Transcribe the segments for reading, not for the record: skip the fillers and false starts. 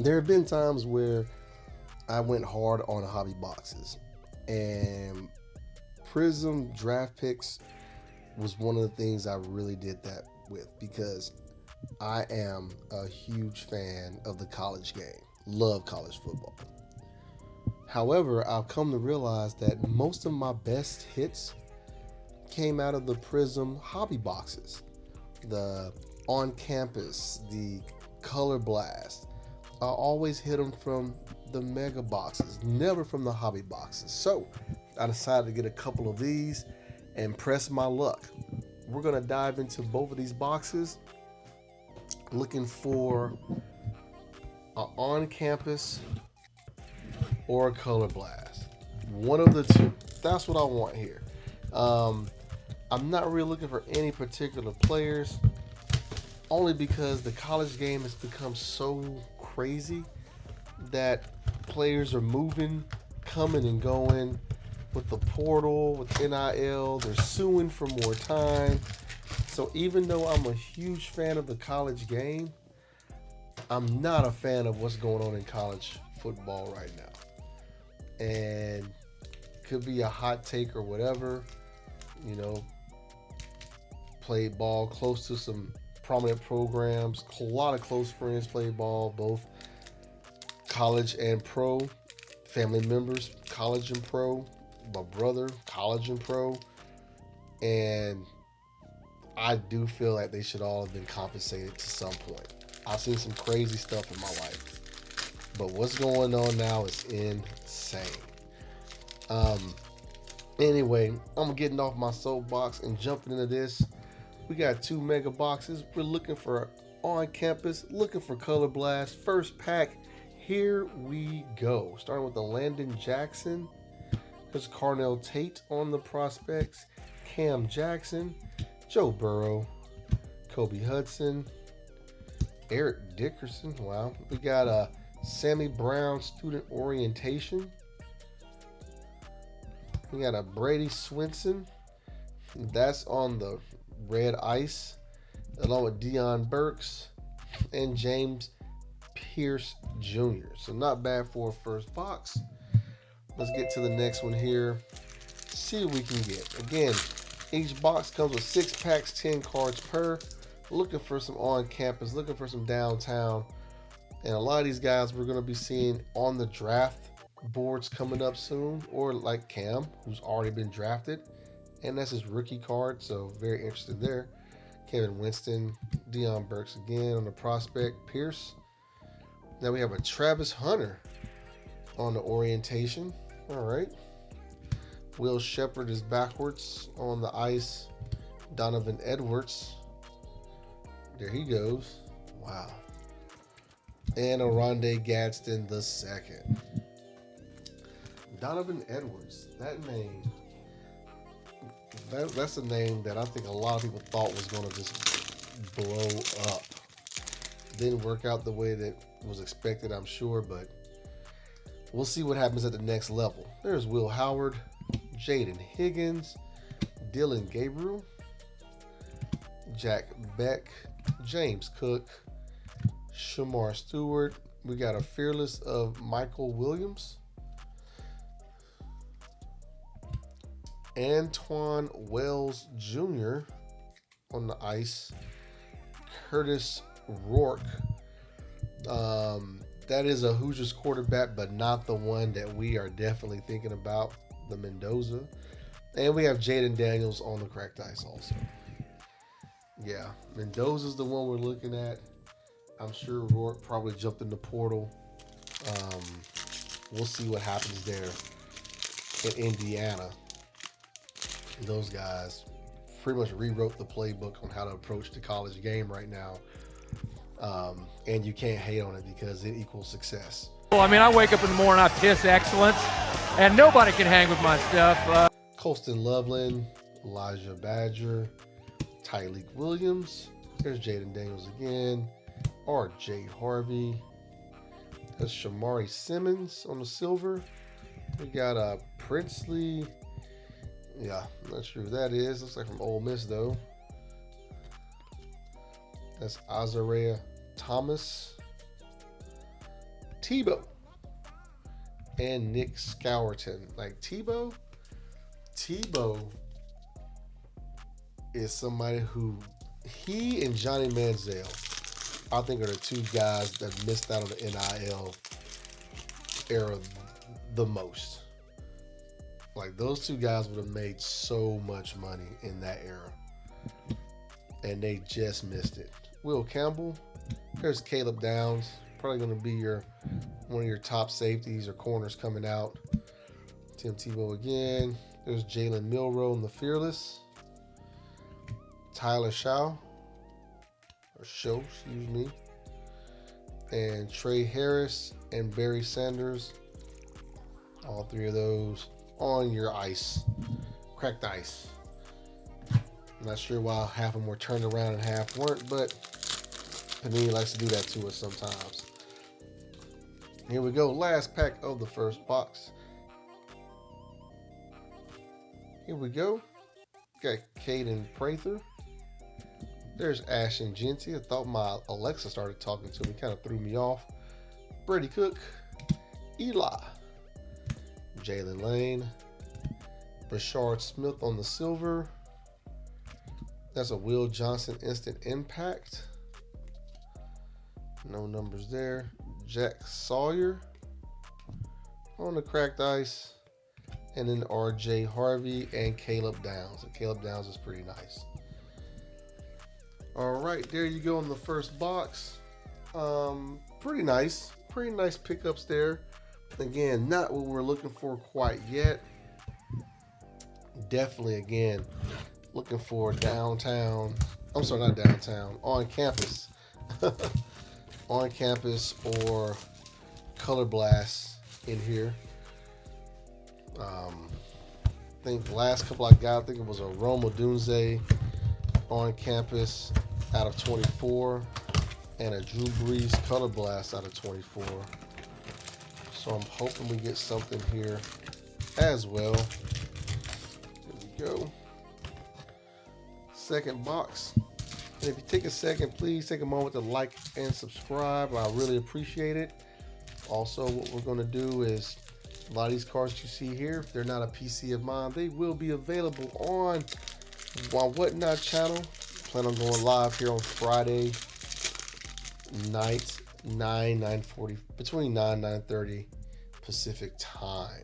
There have been times where I went hard on hobby boxes, and Prizm draft picks was one of the things I really did that with because I am a huge fan of the college game. Love college football. However, I've come to realize that most of my best hits came out of the Prizm hobby boxes. The on campus, the color blast. I always hit them from the mega boxes, never from the hobby boxes. So I decided to get a couple of these and press my luck. We're going to dive into both of these boxes looking for an on campus or a color blast. One of the two. That's what I want here. I'm not really looking for any particular players, only because the college game has become so crazy that players are moving, coming and going with the portal, with NIL. They're suing for more time. So even though I'm a huge fan of the college game, I'm not a fan of what's going on in college football right now. And could be a hot take or whatever, you know, played ball close to some prominent programs. A lot of close friends played ball, both college and pro. Family members, college and pro. My brother, college and pro. And I do feel like they should all have been compensated to some point. I've seen some crazy stuff in my life. But what's going on now is insane. Anyway, I'm getting off my soapbox and jumping into this. We got two mega boxes. We're looking for on campus, looking for color blast. First pack, here we go. Starting with the Landon Jackson. There's Carnell Tate on the prospects. Cam Jackson, Joe Burrow, Kobe Hudson, Eric Dickerson. Wow. We got a Sammy Brown student orientation. We got a Brady Swinson. That's on the red ice, along with Deion Burks and James Pierce Jr. So not bad for a first box. Let's get to the next one here. See what we can get. Again, each box comes with 6 packs, 10 cards per. Looking for some on campus, looking for some downtown. And a lot of these guys we're going to be seeing on the draft boards coming up soon, or like Cam, who's already been drafted. And that's his rookie card, so very interested there. Kevin Winston, Deion Burks again on the prospect, Pierce. Now we have a Travis Hunter on the orientation. All right. Will Shepard is backwards on the ice. Donovan Edwards. There he goes. Wow. And Oronde Gadsden the second. Donovan Edwards. That name. That's a name that I think a lot of people thought was going to just blow up. Didn't work out the way that was expected, I'm sure, but we'll see what happens at the next level. There's Will Howard, Jaden Higgins, Dylan Gabriel, Jack Beck, James Cook, Shamar Stewart. We got a fearless of Michael Williams, Antoine Wells Jr. on the ice, Curtis Rourke. That is a Hoosiers quarterback, but not the one that we are definitely thinking about, the Mendoza. And we have Jaden Daniels on the cracked ice also. Yeah, Mendoza's the one we're looking at. I'm sure Rourke probably jumped in the portal. We'll see what happens there in Indiana. Those guys pretty much rewrote the playbook on how to approach the college game right now. And you can't hate on it because it equals success. Well, I mean, I wake up in the morning, I piss excellence, and nobody can hang with my stuff. Colston Loveland, Elijah Badger, Tyleek Williams. There's Jaden Daniels again. R.J. Harvey. There's Shamari Simmons on the silver. We got Princely. Yeah, I'm not sure who that is. Looks like from Ole Miss, though. That's Azariah Thomas. Tebow and Nick Scourton. Like Tebow is somebody who, he and Johnny Manziel, I think, are the two guys that missed out on the NIL era the most. Like, those two guys would have made so much money in that era, and they just missed it. Will Campbell. There's Caleb Downs, probably going to be one of your top safeties or corners coming out. Tim Tebow again. There's Jalen Milroe and the Fearless. Tyler Shaw, excuse me. And Trey Harris and Barry Sanders. All three of those on your ice. Cracked ice. I'm not sure why half of them were turned around and half weren't, but Panini likes to do that to us sometimes. Here we go. Last pack of the first box. Here we go. Got Caden Prather. There's Ashton Genty. I thought my Alexa started talking to me. Kind of threw me off. Brady Cook. Eli. Jalen Lane. Brashard Smith on the silver. That's a Will Johnson Instant Impact. No numbers there. Jack Sawyer on the cracked ice. And then RJ Harvey and Caleb Downs. And Caleb Downs is pretty nice. All right, there you go in the first box. Pretty nice. Pretty nice pickups there. Again, not what we're looking for quite yet. Definitely, again, looking for downtown. I'm sorry, not downtown. On campus. On campus or Color Blast in here. I think the last couple I got, I think it was a Rome Odunze on campus out of 24 and a Drew Brees Color Blast out of 24. So I'm hoping we get something here as well. Here we go. Second box. And if you take a second, please take a moment to like and subscribe. I really appreciate it. Also, what we're going to do is a lot of these cards you see here, if they're not a PC of mine, they will be available on my Whatnot channel. Plan on going live here on Friday night, 9:40, between 9 and 9:30 Pacific time.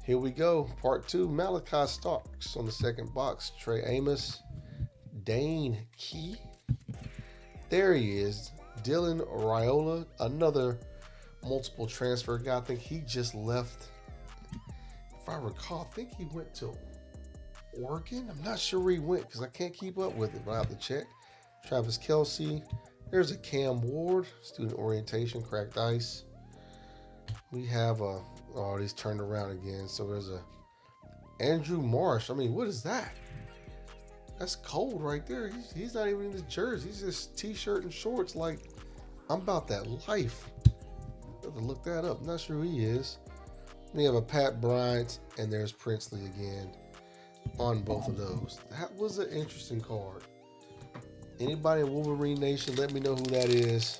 Here we go. Part 2, Malachi Starks on the second box. Trey Amos, Dane Key. There he is. Dylan Raiola, another multiple transfer guy. I think he just left. If I recall, I think he went to Oregon. I'm not sure where he went because I can't keep up with it, but I have to check. Travis Kelce. There's a Cam Ward, student orientation, cracked ice. We have a, oh, he's turned around again. So there's a Andrew Marsh. I mean, what is that? That's cold right there. He's not even in his jersey. He's just t-shirt and shorts. Like, I'm about that life. I have to look that up. Not sure who he is. We have a Pat Bryant, and there's Princely again on both of those. That was an interesting card. Anybody in Wolverine Nation, let me know who that is.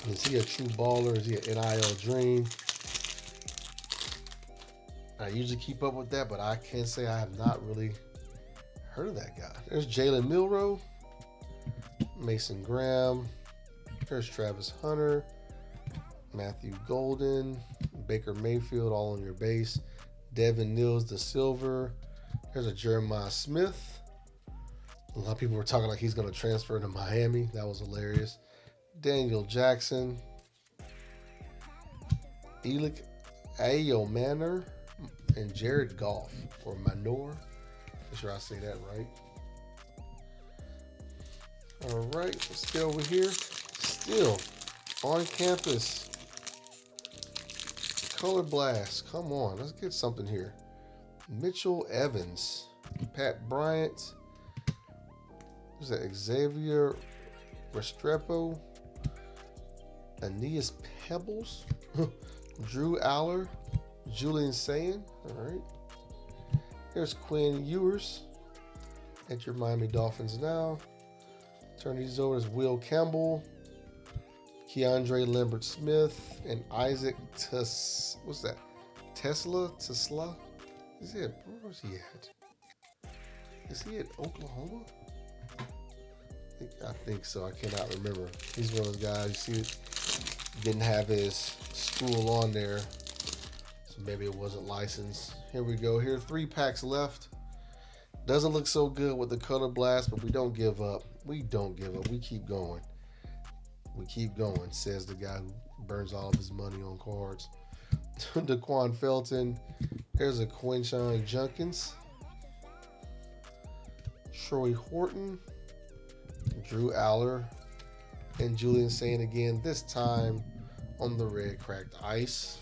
Is he a true baller? Is he an NIL dream? I usually keep up with that, but I can't say I have not really heard of that guy. There's Jalen Milroe, Mason Graham. There's Travis Hunter, Matthew Golden, Baker Mayfield, all on your base. Devin Nils, the silver. There's a Jeremiah Smith. A lot of people were talking like he's going to transfer to Miami. That was hilarious. Daniel Jackson. Elick Ayomanor and Jared Goff, or Manor. Make sure I say that right. All right, let's get over here. Still on campus. Color Blast. Come on, let's get something here. Mitchell Evans. Pat Bryant. Who's that? Xavier Restrepo. Aeneas Pebbles. Drew Aller. Julian Sayin. All right. Here's Quinn Ewers at your Miami Dolphins now. Turn these over as Will Campbell. Keandre Lambert Smith and Isaac what's that? Tesla? Is it? Where's he at? Is he at Oklahoma? I think so. I cannot remember. He's one of those guys. You see it didn't have his school on there, so maybe it wasn't licensed. Here we go. Here are 3 packs left. Doesn't look so good with the color blast, but we don't give up. We don't give up. We keep going. We keep going, says the guy who burns all of his money on cards. Daquan Felton. There's a Quinshon Junkins. Troy Horton. Drew Aller. And Julian Saint again, this time on the red cracked ice.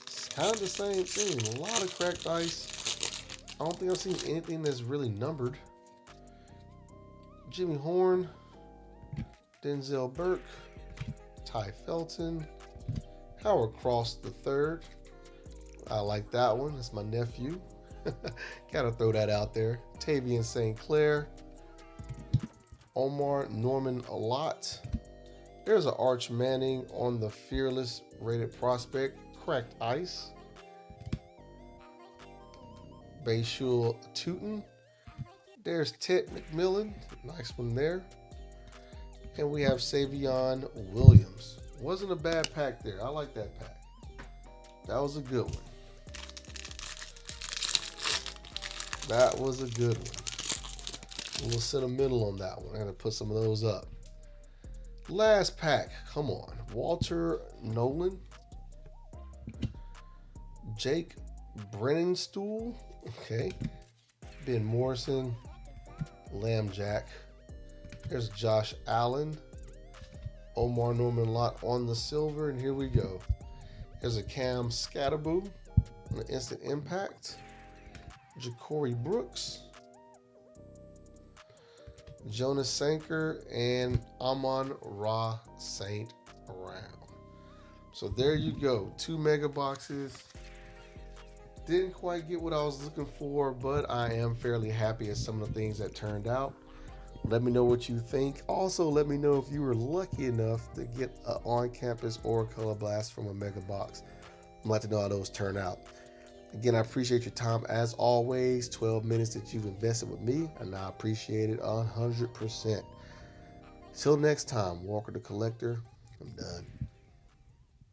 It's kind of the same thing. A lot of cracked ice. I don't think I've seen anything that's really numbered. Jimmy Horn, Denzel Burke, Ty Felton, Howard Cross III. I like that one. That's my nephew. Gotta throw that out there. Tavian St. Clair, Omar Norman Alott. There's an Arch Manning on the Fearless rated prospect. Cracked ice. Bayshul Tootin. There's Ted McMillan. Nice one there. And we have Savion Williams. Wasn't a bad pack there. I like that pack. That was a good one. That was a good one. A little sentimental on that one. I'm going to put some of those up. Last pack. Come on. Walter Nolan. Jake Brennenstuhl. Okay. Ben Morrison. Lamb Jack. There's Josh Allen. Omar Norman Lott on the silver. And here we go. There's a Cam Scatterboo on the instant impact. Ja'Cory Brooks. Jonas Sanker and Amon-Ra St. Brown. So there you go. 2 mega boxes. Didn't quite get what I was looking for, but I am fairly happy at some of the things that turned out. Let me know what you think. Also, let me know if you were lucky enough to get an on-campus or a color blast from a mega box. I'd like to know how those turn out. Again, I appreciate your time as always. 12 minutes that you've invested with me, and I appreciate it 100%. Till next time, Walker the Collector, I'm done.